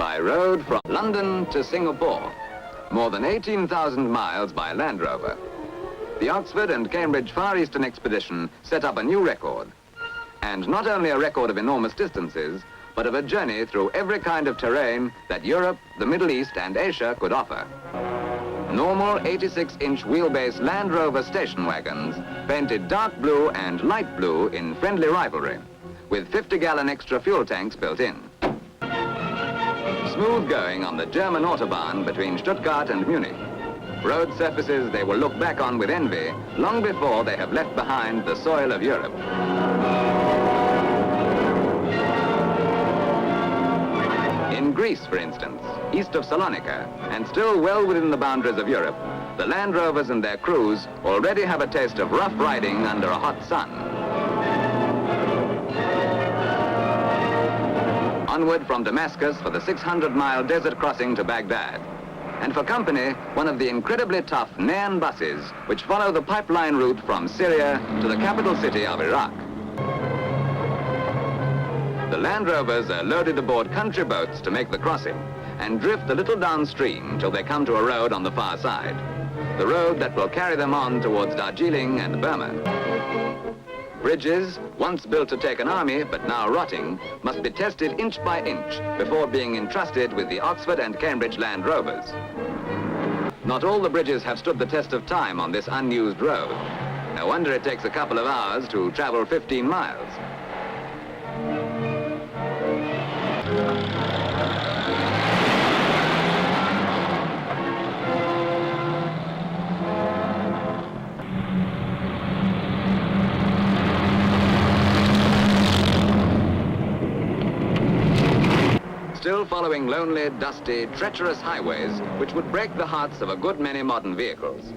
by road from London to Singapore. More than 18,000 miles by Land Rover. The Oxford and Cambridge Far Eastern expedition set up a new record. And not only a record of enormous distances, but of a journey through every kind of terrain that Europe, the Middle East and Asia could offer. Normal 86-inch wheelbase Land Rover station wagons, painted dark blue and light blue in friendly rivalry, with 50-gallon extra fuel tanks built in. Smooth going on the German Autobahn between Stuttgart and Munich. Road surfaces they will look back on with envy long before they have left behind the soil of Europe. In Greece, for instance, east of Salonika, and still well within the boundaries of Europe, the Land Rovers and their crews already have a taste of rough riding under a hot sun. Onward from Damascus for the 600-mile desert crossing to Baghdad. And for company, one of the incredibly tough Nayan buses, which follow the pipeline route from Syria to the capital city of Iraq. The Land Rovers are loaded aboard country boats to make the crossing and drift a little downstream till they come to a road on the far side. The road that will carry them on towards Darjeeling and Burma. Bridges, once built to take an army but now rotting, must be tested inch by inch before being entrusted with the Oxford and Cambridge Land Rovers. Not all the bridges have stood the test of time on this unused road. No wonder it takes a couple of hours to travel 15 miles. Still following lonely, dusty, treacherous highways which would break the hearts of a good many modern vehicles.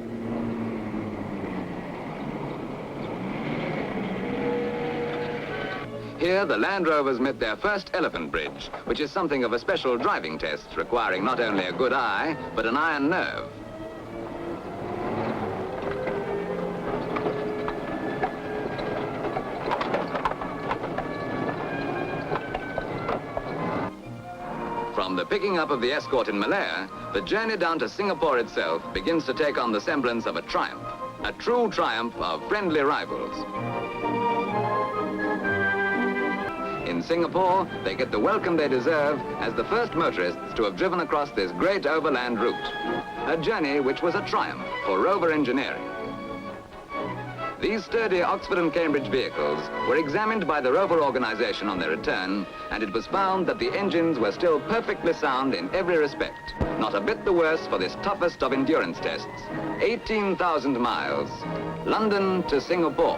Here, the Land Rovers met their first elephant bridge, which is something of a special driving test, requiring not only a good eye, but an iron nerve. From the picking up of the escort in Malaya, the journey down to Singapore itself begins to take on the semblance of a triumph. A true triumph of friendly rivals. In Singapore, they get the welcome they deserve as the first motorists to have driven across this great overland route. A journey which was a triumph for Rover engineering. These sturdy Oxford and Cambridge vehicles were examined by the Rover organization on their return, and it was found that the engines were still perfectly sound in every respect. Not a bit the worse for this toughest of endurance tests. 18,000 miles, London to Singapore.